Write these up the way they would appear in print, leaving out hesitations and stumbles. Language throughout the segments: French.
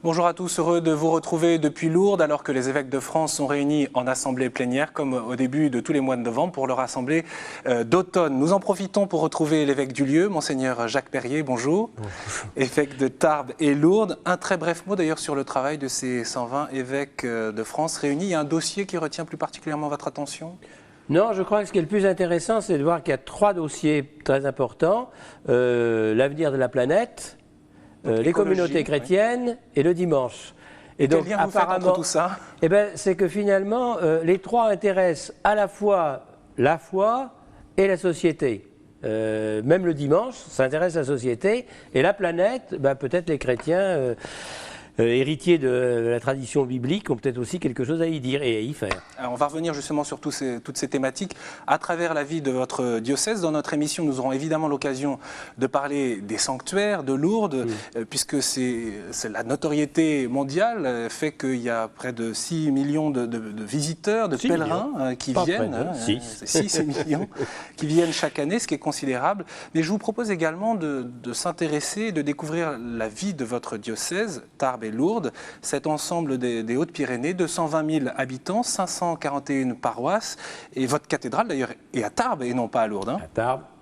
Bonjour à tous, heureux de vous retrouver depuis Lourdes alors que les évêques de France sont réunis en assemblée plénière comme au début de tous les mois de novembre pour leur assemblée d'automne. Nous en profitons pour retrouver l'évêque du lieu, Monseigneur Jacques Perrier, bonjour. Bonjour. Évêque de Tarbes et Lourdes. Un très bref mot d'ailleurs sur le travail de ces 120 évêques de France réunis. Il y a un dossier qui retient plus particulièrement votre attention ? Non, je crois que ce qui est le plus intéressant, c'est de voir qu'il y a 3 dossiers très importants. L'avenir de la planète, les communautés chrétiennes et le dimanche. Et donc, quel lien vous faites entre tout ça ? Eh ben, c'est que finalement, les 3 intéressent à la fois la foi et la société. Même le dimanche, ça intéresse la société. Et la planète, ben, peut-être les chrétiens... héritiers de la tradition biblique ont peut-être aussi quelque chose à y dire et à y faire. Alors on va revenir justement sur toutes ces thématiques à travers la vie de votre diocèse. Dans notre émission, nous aurons évidemment l'occasion de parler des sanctuaires de Lourdes, puisque c'est la notoriété mondiale fait qu'il y a près de 6 millions de visiteurs, de pèlerins qui viennent. 6 millions qui viennent chaque année, ce qui est considérable. Mais je vous propose également de s'intéresser, de découvrir la vie de votre diocèse, Tarbes et Lourdes, cet ensemble des Hautes-Pyrénées, 220 000 habitants, 541 paroisses, et votre cathédrale d'ailleurs est à Tarbes et non pas à Lourdes. Hein.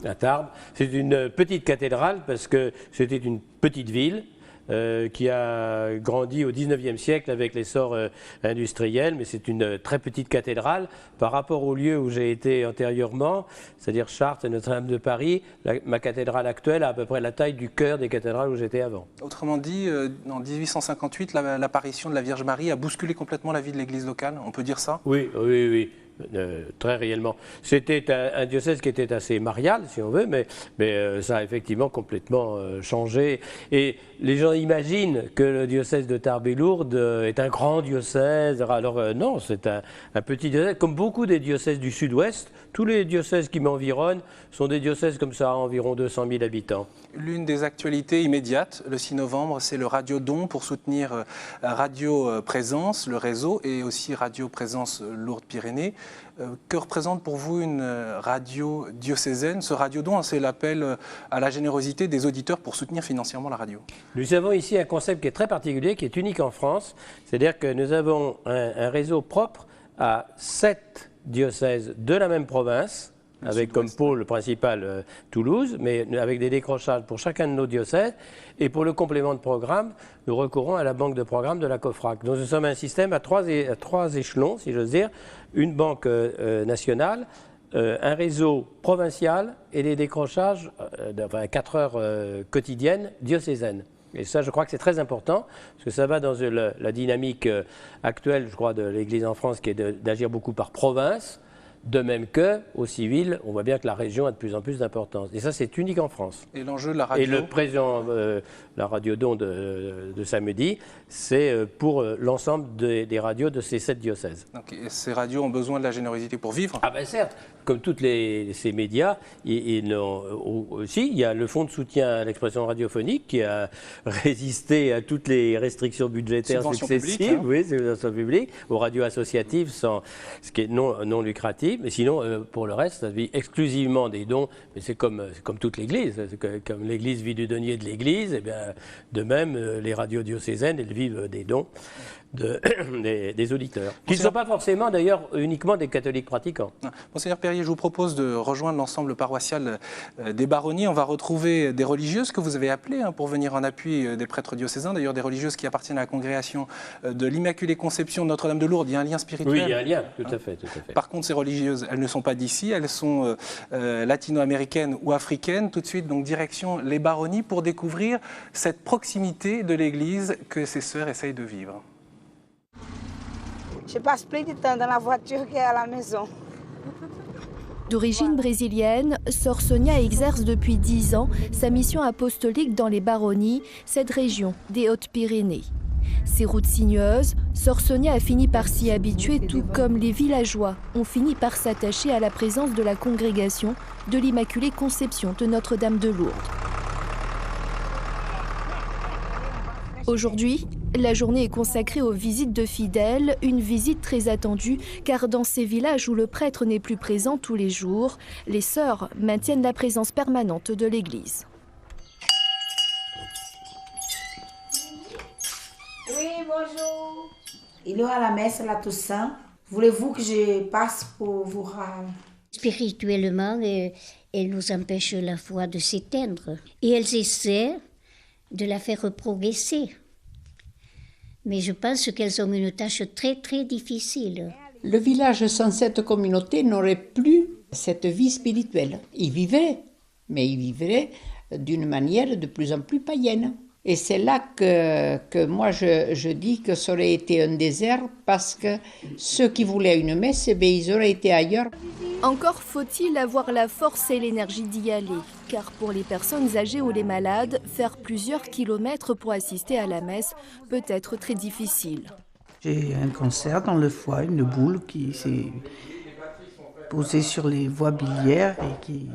À Tarbes. C'est une petite cathédrale parce que c'était une petite ville qui a grandi au XIXe siècle avec l'essor industriel, mais c'est une très petite cathédrale par rapport au lieu où j'ai été antérieurement, c'est-à-dire Chartres et Notre-Dame de Paris. Ma cathédrale actuelle a à peu près la taille du cœur des cathédrales où j'étais avant. Autrement dit, en 1858, l'apparition de la Vierge Marie a bousculé complètement la vie de l'église locale, on peut dire ça ? Oui. Très réellement. C'était un diocèse qui était assez marial, si on veut, mais ça a effectivement complètement changé. Et les gens imaginent que le diocèse de Tarbes et Lourdes est un grand diocèse. Alors non, c'est un petit diocèse. Comme beaucoup des diocèses du sud-ouest, tous les diocèses qui m'environnent sont des diocèses comme ça, à environ 200 000 habitants. L'une des actualités immédiates, le 6 novembre, c'est le Radio-Don pour soutenir Radio Présence, le réseau, et aussi Radio Présence Lourdes-Pyrénées. Que représente pour vous une radio diocésaine ? Ce Radio-Don, c'est l'appel à la générosité des auditeurs pour soutenir financièrement la radio. Nous avons ici un concept qui est très particulier, qui est unique en France. C'est-à-dire que nous avons un réseau propre à 7 diocèses de la même province, avec comme pôle principal Toulouse, mais avec des décrochages pour chacun de nos diocèses. Et pour le complément de programme, nous recourons à la banque de programme de la COFRAC. Donc nous sommes un système à trois échelons, si j'ose dire. Une banque nationale, un réseau provincial et des décrochages, 4 heures quotidiennes diocésaines. Et ça, je crois que c'est très important, parce que ça va dans la dynamique actuelle, je crois, de l'Église en France, qui est d'agir beaucoup par province. De même qu'au civil, on voit bien que la région a de plus en plus d'importance. Et ça, c'est unique en France. Et l'enjeu de la radio ? Et le président, la Radio-Don de samedi, c'est pour l'ensemble des radios de ces 7 diocèses. Donc, ces radios ont besoin de la générosité pour vivre ? Ah ben certes, comme tous ces médias, aussi, il y a le fonds de soutien à l'expression radiophonique qui a résisté à toutes les restrictions budgétaires successives, subventions publiques, aux radios associatives, ce qui est non lucratif. Mais sinon, pour le reste, ça vit exclusivement des dons. Mais c'est comme toute l'Église. Comme l'Église vit du denier de l'Église, et bien, de même, les radios diocésaines, elles vivent des dons des auditeurs. Qui ne sont pas forcément, d'ailleurs, uniquement des catholiques pratiquants. Monseigneur Perrier, je vous propose de rejoindre l'ensemble paroissial des baronnies. On va retrouver des religieuses que vous avez appelées pour venir en appui des prêtres diocésains. D'ailleurs, des religieuses qui appartiennent à la congrégation de l'Immaculée Conception de Notre-Dame de Lourdes. Il y a un lien spirituel. Oui, il y a un lien, tout à fait. Par contre, ces religieuses, elles ne sont pas d'ici. Elles sont latino-américaines ou africaines. Tout de suite, donc, direction les baronnies pour découvrir cette proximité de l'Église que ces sœurs essayent de vivre. Je passe plus de temps dans la voiture qu'à la maison. D'origine brésilienne, Sœur Sonia exerce depuis 10 ans sa mission apostolique dans les baronnies, cette région des Hautes-Pyrénées. Ses routes sinueuses, Sœur Sonia a fini par s'y habituer, tout comme les villageois ont fini par s'attacher à la présence de la congrégation de l'Immaculée Conception de Notre-Dame de Lourdes. Aujourd'hui, la journée est consacrée aux visites de fidèles, une visite très attendue car dans ces villages où le prêtre n'est plus présent tous les jours, les sœurs maintiennent la présence permanente de l'Église. bonjour. Il y aura la messe la Toussaint. Voulez-vous que je passe pour vous Spirituellement, elles nous empêchent la foi de s'éteindre. Et elles essaient de la faire progresser. Mais je pense qu'elles ont une tâche très, très difficile. Le village sans cette communauté n'aurait plus cette vie spirituelle. Il vivrait, mais il vivrait d'une manière de plus en plus païenne. Et c'est là que moi je dis que ça aurait été un désert parce que ceux qui voulaient une messe, ils auraient été ailleurs. Encore faut-il avoir la force et l'énergie d'y aller, car pour les personnes âgées ou les malades, faire plusieurs kilomètres pour assister à la messe peut être très difficile. J'ai un cancer dans le foie, une boule qui s'est posée sur les voies biliaires et qui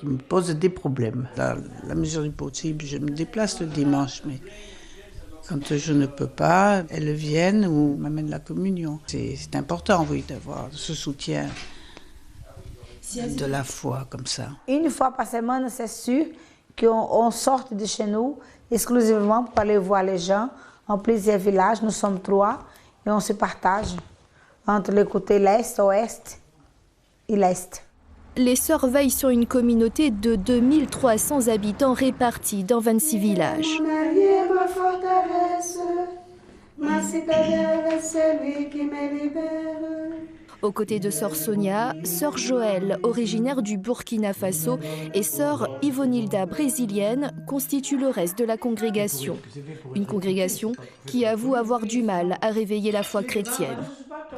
me pose des problèmes. Dans la mesure du possible, je me déplace le dimanche, mais quand je ne peux pas, elles viennent ou m'amènent la communion. C'est important, oui, d'avoir ce soutien de la foi comme ça. Une fois par semaine, c'est sûr qu'on sort de chez nous exclusivement pour aller voir les gens. En plusieurs villages, nous sommes 3 et on se partage entre le côté l'Est, l'Ouest et l'Est. Les sœurs veillent sur une communauté de 2300 habitants répartis dans 26 villages. Aux côtés de sœur Sonia, sœur Joëlle, originaire du Burkina Faso, et sœur Yvonilda, brésilienne, constituent le reste de la congrégation. Une congrégation qui avoue avoir du mal à réveiller la foi chrétienne.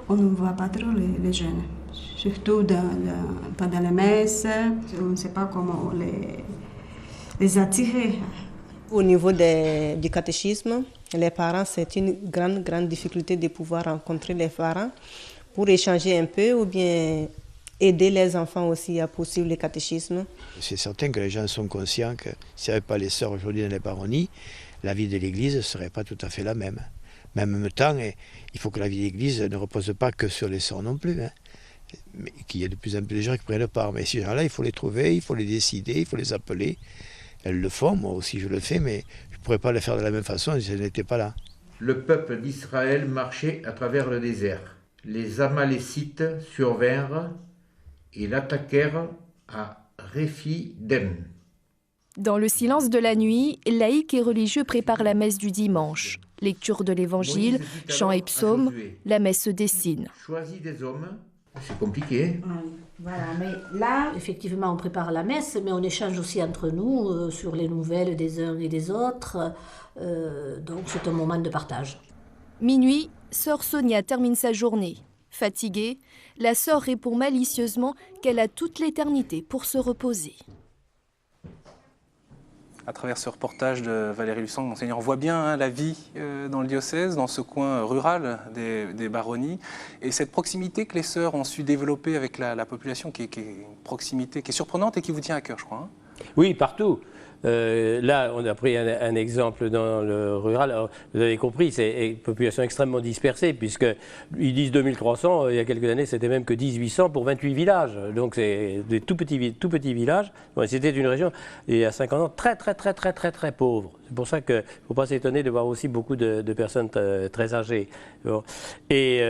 On ne voit pas trop les jeunes, surtout pendant les messes. On ne sait pas comment les attirer. Au niveau du catéchisme, les parents, c'est une grande difficulté de pouvoir rencontrer les parents pour échanger un peu ou bien aider les enfants aussi à poursuivre le catéchisme. C'est certain que les gens sont conscients que s'il n'y avait pas les sœurs aujourd'hui dans les baronnies, la vie de l'Église ne serait pas tout à fait la même. Mais en même temps, il faut que la vie de l'Église ne repose pas que sur les sœurs non plus. Mais qu'il y ait de plus en plus de gens qui prennent part. Mais ces gens-là, il faut les trouver, il faut les décider, il faut les appeler. Elles le font, moi aussi je le fais, mais je ne pourrais pas le faire de la même façon si elles n'étaient pas là. Le peuple d'Israël marchait à travers le désert. Les Amalécites survinrent et l'attaquèrent à Réphidim. Dans le silence de la nuit, laïcs et religieux préparent la messe du dimanche. Lecture de l'évangile, chants et psaumes, la messe se dessine. Choisis des hommes, c'est compliqué. Voilà, mais là, Effectivement, on prépare la messe, mais on échange aussi entre nous sur les nouvelles des uns et des autres. Donc c'est un moment de partage. Minuit, sœur Sonia termine sa journée. Fatiguée, la sœur répond malicieusement qu'elle a toute l'éternité pour se reposer. À travers ce reportage de Valérie Lussang, Monseigneur, on voit bien la vie dans le diocèse, dans ce coin rural des baronnies, et cette proximité que les sœurs ont su développer avec la population, qui est une proximité qui est surprenante et qui vous tient à cœur, je crois. Oui, partout. Là, on a pris un exemple dans le rural. Alors, vous avez compris, c'est une population extrêmement dispersée, puisqu'ils disent 2300, il y a quelques années, c'était même que 1800 pour 28 villages. Donc, c'est des tout petits villages. Bon, c'était une région, il y a 50 ans, très pauvre. C'est pour ça qu'il ne faut pas s'étonner de voir aussi beaucoup de personnes très âgées. Bon. Et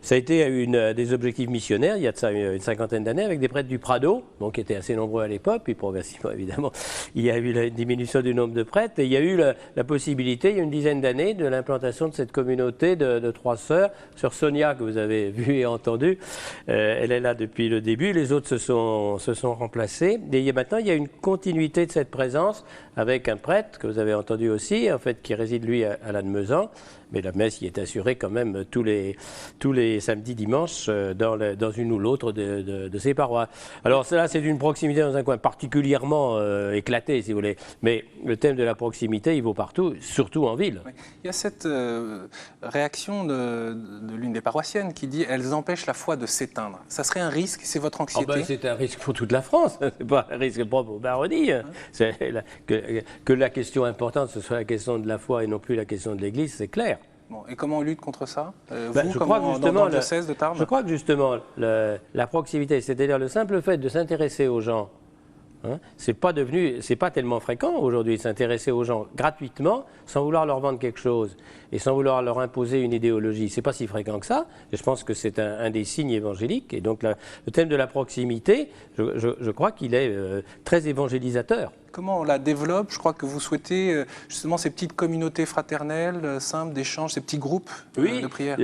ça a été des objectifs missionnaires, il y a de ça une cinquantaine d'années, avec des prêtres du Prado, donc, qui étaient assez nombreux à l'époque, puis progressivement, évidemment, il y a eu une diminution du nombre de prêtres, et il y a eu la possibilité, il y a une dizaine d'années, de l'implantation de cette communauté de 3 sœurs. Sœur Sonia, que vous avez vu et entendu, elle est là depuis le début, les autres se sont remplacés, et maintenant, il y a une continuité de cette présence, avec un prêtre, que vous avez entendu aussi, en fait, qui réside, lui, à Lannemezan, mais la messe y est assurée quand même tous les samedis, dimanches, dans une ou l'autre de ces paroisses. Alors cela, c'est une proximité dans un coin particulièrement éclaté, si vous voulez. Mais le thème de la proximité, il vaut partout, surtout en ville. Oui. Il y a cette réaction de l'une des paroissiennes qui dit « elles empêchent la foi de s'éteindre ». Ça serait un risque, c'est votre anxiété? C'est un risque pour toute la France, c'est pas un risque propre aux baronnies. C'est que la question importante, ce soit la question de la foi et non plus la question de l'Église, c'est clair. Bon, et comment on lutte contre ça, je crois que justement, dans le diocèse de Tarbes? Je crois que justement, la proximité, c'est-à-dire le simple fait de s'intéresser aux gens Hein, c'est pas tellement fréquent aujourd'hui de s'intéresser aux gens gratuitement, sans vouloir leur vendre quelque chose et sans vouloir leur imposer une idéologie. C'est pas si fréquent que ça. Et je pense que c'est un des signes évangéliques. Et donc le thème de la proximité, je crois qu'il est très évangélisateur. Comment on la développe? Je crois que vous souhaitez justement ces petites communautés fraternelles, simples, d'échange, ces petits groupes de prière.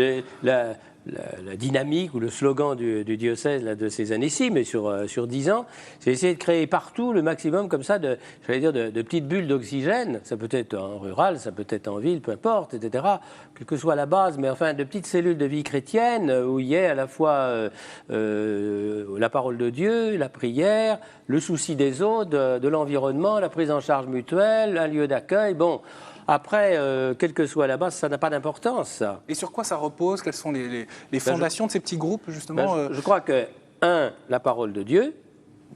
La dynamique ou le slogan du diocèse là, de ces années-ci, mais sur 10 ans, c'est essayer de créer partout le maximum comme ça de petites bulles d'oxygène. Ça peut être en rural, ça peut être en ville, peu importe, etc. Quelle que soit la base, mais enfin de petites cellules de vie chrétienne où il y ait à la fois la parole de Dieu, la prière, le souci des autres, de l'environnement, la prise en charge mutuelle, un lieu d'accueil. Bon. Après, quelle que soit la base, ça n'a pas d'importance, ça. Et sur quoi ça repose? Quelles sont les fondations de ces petits groupes, justement je crois que, 1, la parole de Dieu,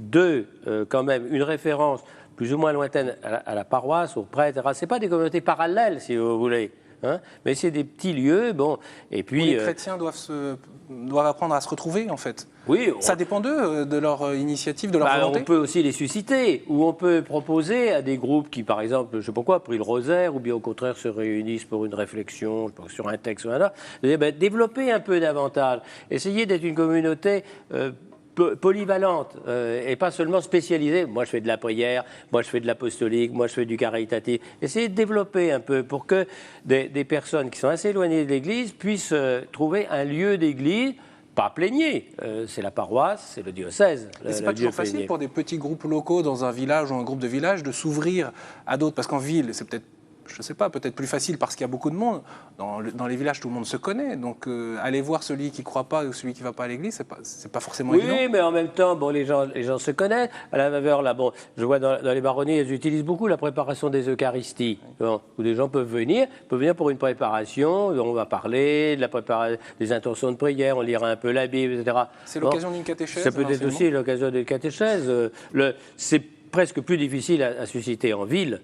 2, quand même, une référence plus ou moins lointaine à la paroisse, aux prêtres, etc. Ce n'est pas des communautés parallèles, si vous voulez. Hein, mais c'est des petits lieux, bon, et puis... Où les chrétiens doivent apprendre à se retrouver, en fait. Oui. Ça dépend d'eux, de leur initiative, de leur volonté. On peut aussi les susciter, ou on peut proposer à des groupes qui, par exemple, je ne sais pas quoi, prient le rosaire, ou bien au contraire se réunissent pour une réflexion sur un texte ou un autre, développer un peu davantage, essayer d'être une communauté... polyvalente et pas seulement spécialisée. Moi, je fais de la prière, moi, je fais de l'apostolique, moi, je fais du caritatif. Essayez de développer un peu pour que des personnes qui sont assez éloignées de l'Église puissent trouver un lieu d'Église, pas plénier. C'est la paroisse, c'est le diocèse. C'est pas toujours facile pour des petits groupes locaux dans un village ou un groupe de village de s'ouvrir à d'autres, parce qu'en ville, c'est peut-être je ne sais pas, peut-être plus facile parce qu'il y a beaucoup de monde. Dans les villages, tout le monde se connaît. Donc, aller voir celui qui ne croit pas ou celui qui ne va pas à l'église, c'est pas forcément évident. Oui, mais en même temps, bon, les gens se connaissent. À la faveur, là, bon, je vois dans les baronnies, elles utilisent beaucoup la préparation des Eucharisties. Bon, où des gens peuvent venir pour une préparation. On va parler des intentions de prière, on lira un peu la Bible, etc. C'est l'occasion d'une catéchèse. Ça peut être aussi l'occasion d'une catéchèse. C'est presque plus difficile à susciter en ville.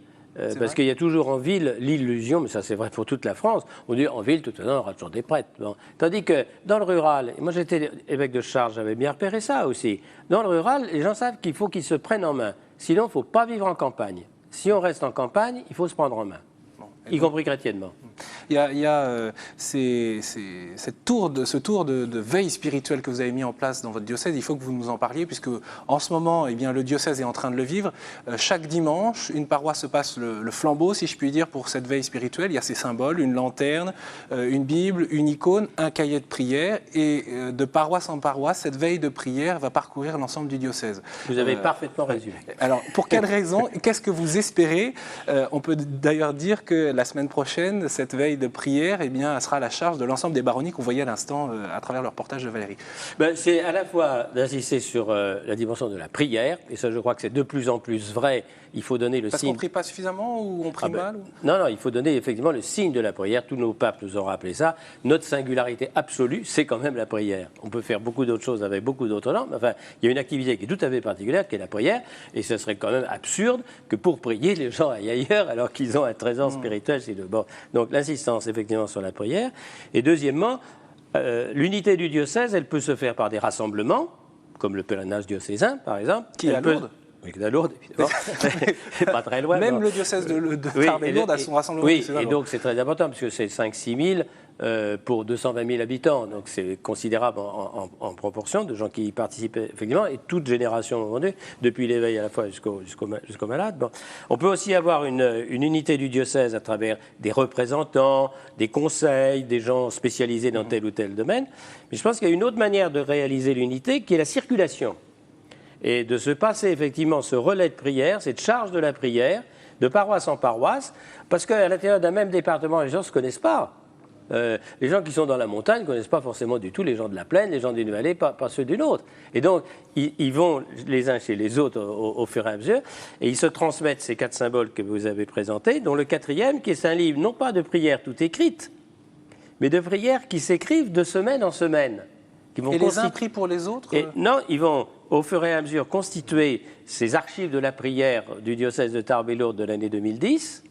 Parce qu'il y a toujours en ville l'illusion, mais ça c'est vrai pour toute la France, on dit en ville, tout à l'heure, on aura toujours des prêtres. Bon. Tandis que dans le rural, moi j'étais évêque de Chartres, j'avais bien repéré ça aussi. Dans le rural, les gens savent qu'il faut qu'ils se prennent en main. Sinon, il ne faut pas vivre en campagne. Si on reste en campagne, il faut se prendre en main. Y compris chrétiennement. Il y a ce tour de veille spirituelle que vous avez mis en place dans votre diocèse. Il faut que vous nous en parliez, puisque en ce moment, eh bien, le diocèse est en train de le vivre. Chaque dimanche, une paroisse se passe le flambeau, si je puis dire, pour cette veille spirituelle. Il y a ces symboles, une lanterne, une Bible, une icône, un cahier de prière. Et de paroisse en paroisse, cette veille de prière va parcourir l'ensemble du diocèse. Vous avez parfaitement résumé. Alors, pour quelle raison? Qu'est-ce que vous espérez? On peut d'ailleurs dire que la semaine prochaine, cette veille de prière, eh bien, elle sera à la charge de l'ensemble des baronnies qu'on voyait à l'instant à travers leur portage de Valérie. C'est à la fois d'insister sur la dimension de la prière, et ça je crois que c'est de plus en plus vrai. Il faut donner le signe... Parce qu'on ne prie pas suffisamment ou on prie mal Non, il faut donner effectivement le signe de la prière. Tous nos papes nous ont rappelé ça. Notre singularité absolue, c'est quand même la prière. On peut faire beaucoup d'autres choses avec beaucoup d'autres langues, mais enfin, il y a une activité qui est tout à fait particulière, qui est la prière, et ce serait quand même absurde que pour prier, les gens aillent ailleurs alors qu'ils ont un trésor spirituel. Bon. Donc l'insistance effectivement sur la prière. Et deuxièmement, l'unité du diocèse, elle peut se faire par des rassemblements, comme le pèlerinage diocésain par exemple. Qui est à Lourdes. Oui, à Lourdes, évidemment. C'est pas très loin. Même le diocèse de Tarbes-et-Lourdes a son rassemblement. Oui, et donc c'est très important, parce que c'est 5-6 000 pour 220 000 habitants. Donc c'est considérable en proportion de gens qui y participent, effectivement, et toute génération, depuis l'éveil à la fois jusqu'aux malades. Bon. On peut aussi avoir une unité du diocèse à travers des représentants, des conseils, des gens spécialisés dans tel ou tel domaine. Mais je pense qu'il y a une autre manière de réaliser l'unité, qui est la circulation. Et de se passer effectivement ce relais de prière, cette charge de la prière, de paroisse en paroisse, parce qu'à l'intérieur d'un même département, les gens ne se connaissent pas. Les gens qui sont dans la montagne ne connaissent pas forcément du tout les gens de la plaine, les gens d'une vallée, pas ceux d'une autre. Et donc, ils vont les uns chez les autres au fur et à mesure, et ils se transmettent ces 4 symboles que vous avez présentés, dont le 4e, qui est un livre non pas de prières toutes écrites, mais de prières qui s'écrivent de semaine en semaine. Et les uns prient pour les autres? Non, ils vont au fur et à mesure constituer ces archives de la prière du diocèse de Tarbes-et-Lourdes de l'année 2010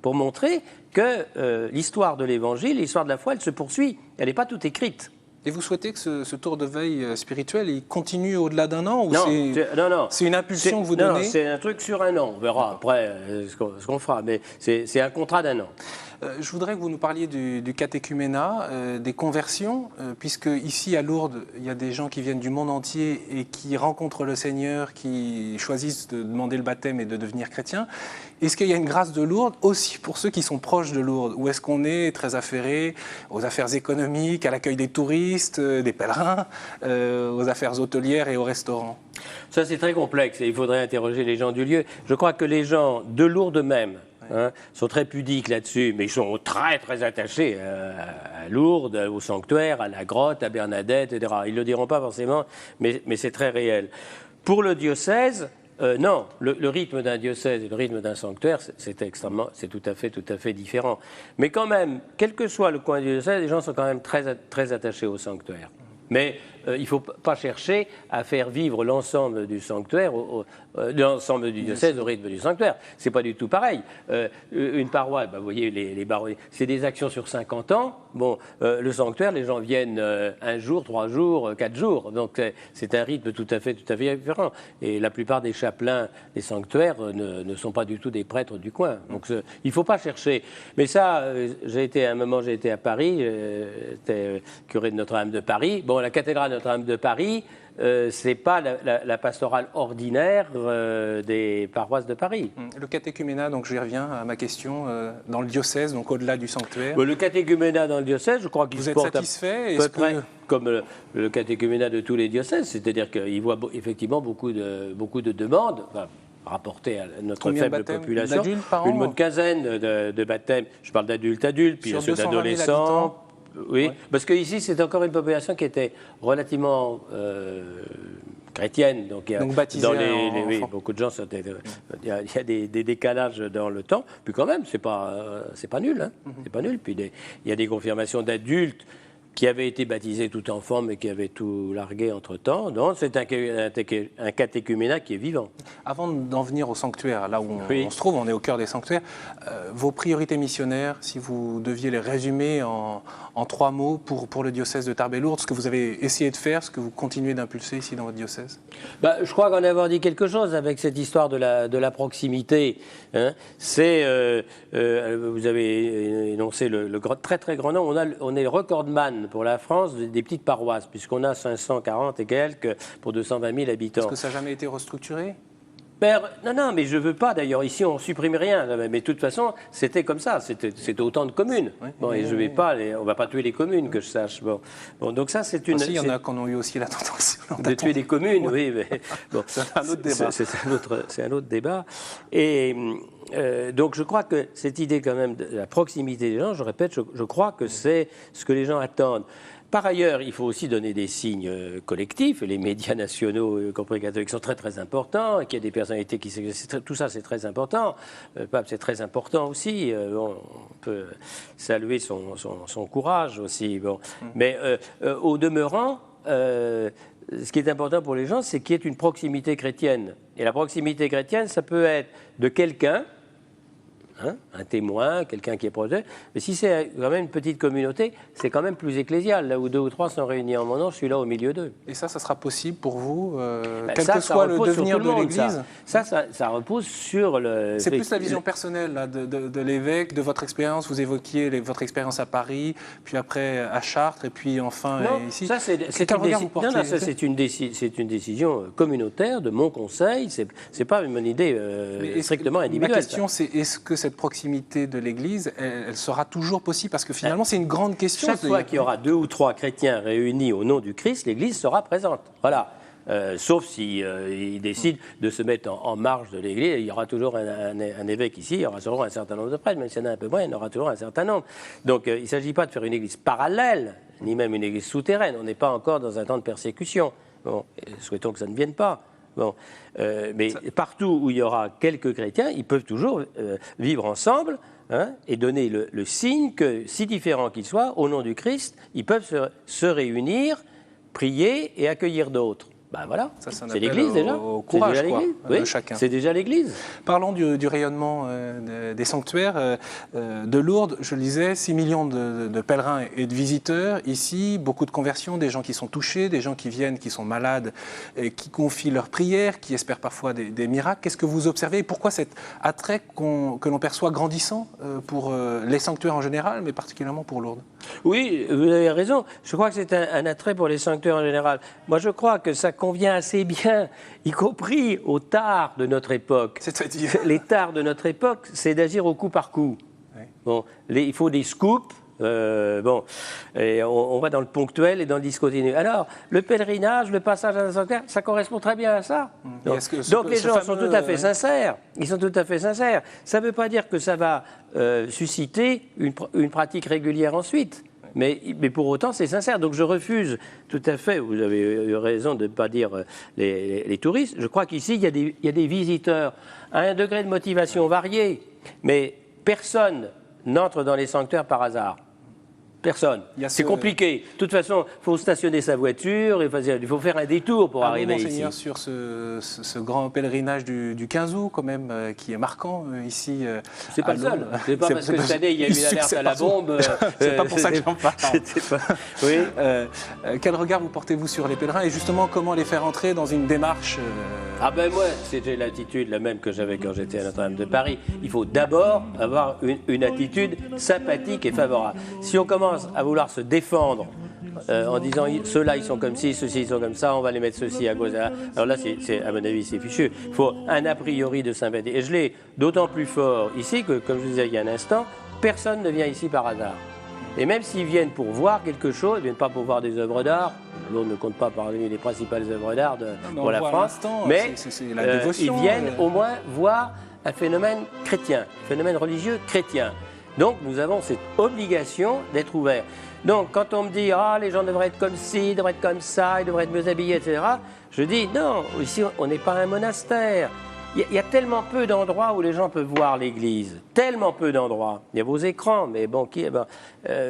pour montrer que l'histoire de l'Évangile, l'histoire de la foi, elle se poursuit. Elle n'est pas toute écrite. Et vous souhaitez que ce tour de veille spirituel il continue au-delà d'un an ou Non, c'est une impulsion que vous donnez? Non, c'est un truc sur un an. On verra après ce qu'on fera, mais c'est un contrat d'un an. Je voudrais que vous nous parliez du catéchuménat, des conversions, puisque ici à Lourdes, il y a des gens qui viennent du monde entier et qui rencontrent le Seigneur, qui choisissent de demander le baptême et de devenir chrétiens. Est-ce qu'il y a une grâce de Lourdes aussi pour ceux qui sont proches de Lourdes? Ou est-ce qu'on est très affairé aux affaires économiques, à l'accueil des touristes, des pèlerins, aux affaires hôtelières et aux restaurants? Ça, c'est très complexe et il faudrait interroger les gens du lieu. Je crois que les gens de Lourdes eux-mêmes sont très pudiques là-dessus, mais ils sont très, très attachés à Lourdes, au sanctuaire, à la grotte, à Bernadette, etc. Ils ne le diront pas forcément, mais c'est très réel. Pour le diocèse, non, le rythme d'un diocèse et le rythme d'un sanctuaire, c'est tout à fait différent. Mais quand même, quel que soit le coin du diocèse, les gens sont quand même très, très attachés au sanctuaire. Mais il ne faut pas chercher à faire vivre l'ensemble du sanctuaire, l'ensemble du diocèse au rythme du sanctuaire. Ce n'est pas du tout pareil. Une paroisse, vous voyez, les baronnies, c'est des actions sur 50 ans. Bon, le sanctuaire, les gens viennent 1 jour, 3 jours, 4 jours. Donc c'est un rythme tout à fait différent. Et la plupart des chapelains des sanctuaires ne sont pas du tout des prêtres du coin. Donc il ne faut pas chercher. Mais ça, à un moment, j'ai été à Paris, j'étais curé de Notre-Dame de Paris. Bon, la cathédrale Notre-Dame de Paris, ce n'est pas la pastorale ordinaire des paroisses de Paris. Le catéchuménat, donc j'y reviens à ma question, dans le diocèse, donc au-delà du sanctuaire. Le catéchuménat dans le diocèse, je crois qu'il se porte satisfait? à peu près comme le catéchuménat de tous les diocèses, c'est-à-dire qu'il voit effectivement beaucoup de demandes. Rapporté à notre faible population, une bonne quinzaine de baptêmes. Je parle d'adultes, puis il y a ceux d'adolescents. Oui, parce qu'ici, c'est encore une population qui était relativement chrétienne. Donc baptisée beaucoup de gens, il y a des décalages dans le temps. Puis quand même, c'est pas nul. Hein. C'est pas nul. Puis il y a des confirmations d'adultes qui avaient été baptisés tout enfant, mais qui avaient tout largué entre-temps. Donc, c'est un catéchuménat qui est vivant. Avant d'en venir au sanctuaire, là où on se trouve, on est au cœur des sanctuaires, vos priorités missionnaires, si vous deviez les résumer en 3 mots pour le diocèse de Tarbes-Lourdes, ce que vous avez essayé de faire, ce que vous continuez d'impulser ici dans votre diocèse? Je crois qu'en avoir dit quelque chose avec cette histoire de la proximité. Hein, vous avez énoncé le très très grand nom. On est recordman pour la France des petites paroisses, puisqu'on a 540 et quelques pour 220 000 habitants. Est-ce que ça n'a jamais été restructuré? Non, mais je ne veux pas. D'ailleurs, ici, on ne supprime rien. Mais de toute façon, c'était comme ça. C'était autant de communes. Et je vais pas, on ne va pas tuer les communes, que je sache. Bon, donc ça, c'est une... il y en a qui ont eu aussi la tentation de tuer les communes, oui. Mais, c'est un autre débat. C'est un autre débat. Et donc, je crois que cette idée, quand même, de la proximité des gens, je répète, je crois que c'est ce que les gens attendent. Par ailleurs, il faut aussi donner des signes collectifs. Les médias nationaux, y compris catholiques, sont très très importants. Qu'il y a des personnalités qui s'exercent, tout ça c'est très important. Le pape c'est très important aussi. On peut saluer son courage aussi. Bon. Mais au demeurant, ce qui est important pour les gens, c'est qu'il y ait une proximité chrétienne. Et la proximité chrétienne, ça peut être de quelqu'un, un témoin, quelqu'un qui est proche d'eux. Mais si c'est quand même une petite communauté, c'est quand même plus ecclésial. Là où 2 ou 3 sont réunis en mon nom, je suis là au milieu d'eux. Et ça sera possible pour vous, quel que soit le devenir de l'Église? Ça repose sur le... C'est plus la vision personnelle là, de l'évêque, de votre expérience. Vous évoquiez votre expérience à Paris, puis après à Chartres, et puis enfin ici. Ça, c'est une décision communautaire de mon conseil. C'est pas une idée strictement individuelle. Ma question, c'est est-ce que cette proximité de l'Église, elle sera toujours possible? Parce que finalement, c'est une grande question. Chaque fois qu'il y aura 2 ou 3 chrétiens réunis au nom du Christ, l'Église sera présente. Voilà. Sauf s'ils décident de se mettre en marge de l'Église. Il y aura toujours un évêque ici, il y aura toujours un certain nombre de prêtres, même s'il y en a un peu moins, il y en aura toujours un certain nombre. Donc il ne s'agit pas de faire une Église parallèle, ni même une Église souterraine. On n'est pas encore dans un temps de persécution. Bon, souhaitons que ça ne vienne pas. Bon, mais partout où il y aura quelques chrétiens, ils peuvent toujours vivre ensemble et donner le signe que, si différents qu'ils soient, au nom du Christ, ils peuvent se réunir, prier et accueillir d'autres. Ben voilà, Ça, c'est un c'est appel l'église déjà. au courage, C'est déjà quoi, l'église. de Oui, chacun. c'est déjà l'église. Parlons du rayonnement des sanctuaires de Lourdes. Je le disais, 6 millions de pèlerins et de visiteurs. Ici, beaucoup de conversions, des gens qui sont touchés, des gens qui viennent, qui sont malades, et qui confient leurs prières, qui espèrent parfois des miracles. Qu'est-ce que vous observez et pourquoi cet attrait que l'on perçoit grandissant pour les sanctuaires en général, mais particulièrement pour Lourdes? Oui, vous avez raison. Je crois que c'est un attrait pour les sanctuaires en général. Moi, je crois que ça convient assez bien, y compris aux tares de notre époque. C'est-à-dire? Les tares de notre époque, c'est d'agir au coup par coup. Oui. Bon, il faut des scoops. Et on va dans le ponctuel et dans le discontinu. Alors, le pèlerinage, le passage à un sanctuaire, ça correspond très bien à ça. Donc les gens sont tout à fait sincères. Ils sont tout à fait sincères. Ça ne veut pas dire que ça va susciter une pratique régulière ensuite. Mais pour autant, c'est sincère. Donc je refuse tout à fait, vous avez eu raison de ne pas dire les touristes. Je crois qu'ici, il y a des visiteurs à un degré de motivation varié. Mais personne n'entre dans les sanctuaires par hasard. Personne. C'est compliqué. De toute façon, il faut stationner sa voiture, il faut faire un détour pour arriver ici. Monseigneur, sur ce grand pèlerinage du 15 août, quand même, qui est marquant ici. C'est pas le seul. C'est pas parce que cette année, il y a eu une alerte à la bombe. C'est pas pour ça que j'en parle. Oui. Quel regard vous portez-vous sur les pèlerins et justement, comment les faire entrer dans une démarche Ah ben moi, c'était l'attitude la même que j'avais quand j'étais à Notre-Dame de Paris. Il faut d'abord avoir une attitude sympathique et favorable. Si on commence à vouloir se défendre en disant ceux-là ils sont comme ci, ceux-ci ils sont comme ça, on va les mettre ceux-ci à gauche. Alors là, à mon avis, c'est fichu. Il faut un a priori de sympathie. Et je l'ai d'autant plus fort ici que, comme je vous disais il y a un instant, personne ne vient ici par hasard. Et même s'ils viennent pour voir quelque chose, ils ne viennent pas pour voir des œuvres d'art. L'on ne compte pas parmi les principales œuvres d'art pour la France, mais c'est la dévotion, ils viennent au moins voir un phénomène chrétien, un phénomène religieux chrétien. Donc nous avons cette obligation d'être ouverts. Donc quand on me dit « Ah, les gens devraient être comme ci, ils devraient être comme ça, ils devraient être mieux habillés, etc. » Je dis « Non, ici on n'est pas un monastère. » Il y a tellement peu d'endroits où les gens peuvent voir l'église. Tellement peu d'endroits. Il y a vos écrans, mais bon,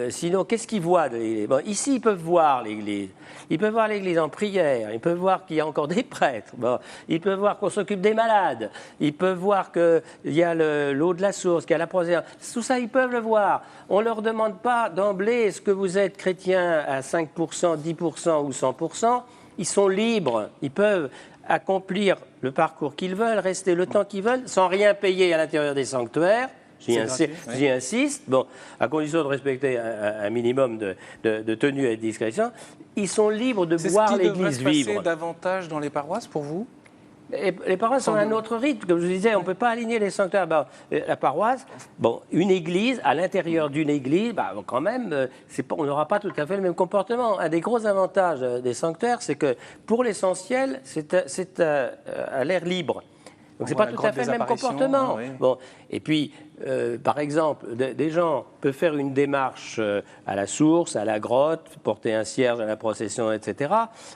sinon, qu'est-ce qu'ils voient de l'église? Bon, ici, ils peuvent voir l'église. Ils peuvent voir l'église en prière. Ils peuvent voir qu'il y a encore des prêtres. Bon, ils peuvent voir qu'on s'occupe des malades. Ils peuvent voir qu'il y a l'eau de la source, qu'il y a la proséance. Tout ça, ils peuvent le voir. On ne leur demande pas d'emblée, est-ce que vous êtes chrétien à 5%, 10% ou 100%? Ils sont libres. Ils peuvent accomplir le parcours qu'ils veulent, rester le temps qu'ils veulent, sans rien payer à l'intérieur des sanctuaires. J'y insiste, bon, à condition de respecter un minimum de tenue et de discrétion. Ils sont libres de voir l'Église vivre. C'est ce qui devrait se passer davantage dans les paroisses pour vous? Les paroisses ont un autre rythme. Comme je vous disais, on ne peut pas aligner les sanctuaires. La paroisse, une église, à l'intérieur d'une église, quand même, on n'aura pas tout à fait le même comportement. Un des gros avantages des sanctuaires, c'est que pour l'essentiel, c'est à l'air libre. Donc c'est pas tout à fait le même comportement. Oui. Bon, et puis, par exemple, des gens peuvent faire une démarche à la source, à la grotte, porter un cierge à la procession, etc.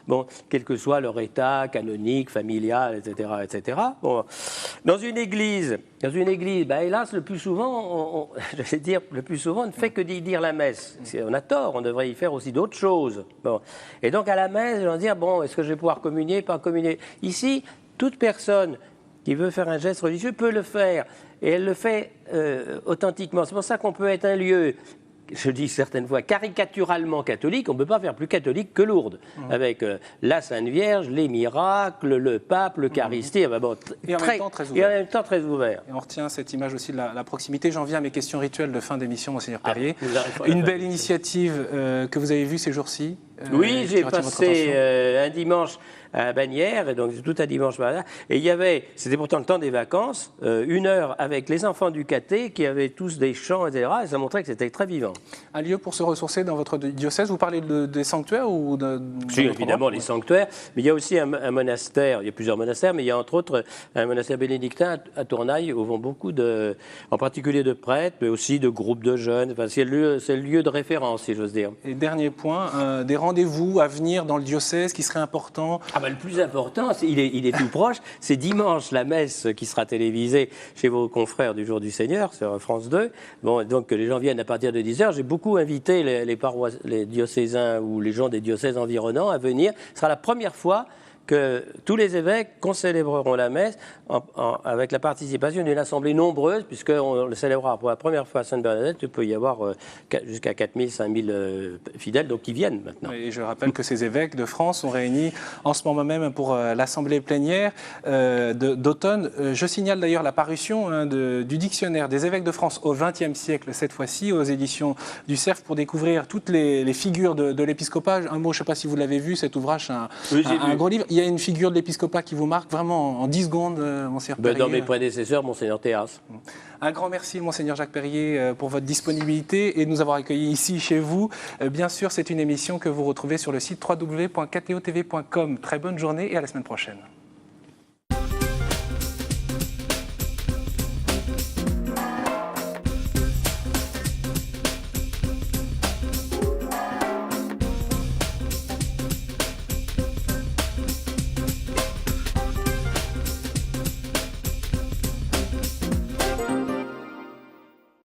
Bon, quel que soit leur état canonique, familial, etc., etc. Bon, dans une église, hélas, le plus souvent, on ne fait que d'y dire la messe. On a tort, on devrait y faire aussi d'autres choses. Bon, et donc à la messe, on va dire est-ce que je vais pouvoir communier, pas communier? Ici, toute personne qui veut faire un geste religieux peut le faire, et elle le fait authentiquement. C'est pour ça qu'on peut être un lieu, je dis certaines fois, caricaturalement catholique. On ne peut pas faire plus catholique que Lourdes, avec la Sainte Vierge, les miracles, le pape, l'Eucharistie. Et en même temps très ouvert. Et on retient cette image aussi de la proximité. J'en viens à mes questions rituelles de fin d'émission, Monseigneur Perrier. Une belle initiative que vous avez vue ces jours-ci. Oui, j'ai passé un dimanche à Bagnères, et donc tout un dimanche matin. Et c'était pourtant le temps des vacances, 1 heure avec les enfants du caté qui avaient tous des chants, etc. Et ça montrait que c'était très vivant. Un lieu pour se ressourcer dans votre diocèse. Vous parlez des sanctuaires ou Si, évidemment, les sanctuaires. Mais il y a aussi un monastère. Il y a plusieurs monastères, mais il y a entre autres un monastère bénédictin à Tournaille où vont beaucoup en particulier de prêtres, mais aussi de groupes de jeunes. Enfin, c'est le lieu de référence, si j'ose dire. Et dernier point, des rendez-vous à venir dans le diocèse qui seraient importants? Le plus important, il est tout proche, c'est dimanche la messe qui sera télévisée chez vos confrères du Jour du Seigneur sur France 2. Bon, donc que les gens viennent à partir de 10h. J'ai beaucoup invité les diocésains ou les gens des diocèses environnants à venir. Ce sera la première fois que tous les évêques concélébreront la messe avec la participation d'une assemblée nombreuse, puisqu'on le célébrera pour la première fois à Sainte-Bernadette. Il peut y avoir jusqu'à 4000, 5000 fidèles donc, qui viennent maintenant. Et je rappelle que ces évêques de France sont réunis en ce moment même pour l'assemblée plénière d'automne. Je signale d'ailleurs la parution du dictionnaire des évêques de France au XXe siècle, cette fois-ci, aux éditions du Cerf, pour découvrir toutes les figures de l'épiscopat. Un mot, je ne sais pas si vous l'avez vu, cet ouvrage, un gros livre. Il y a une figure de l'épiscopat qui vous marque vraiment en 10 secondes, Monseigneur Perrier. Dans mes prédécesseurs, Monseigneur Théas. Un grand merci, Monseigneur Jacques Perrier, pour votre disponibilité et de nous avoir accueillis ici chez vous. Bien sûr, c'est une émission que vous retrouvez sur le site www.ktotv.com. Très bonne journée et à la semaine prochaine.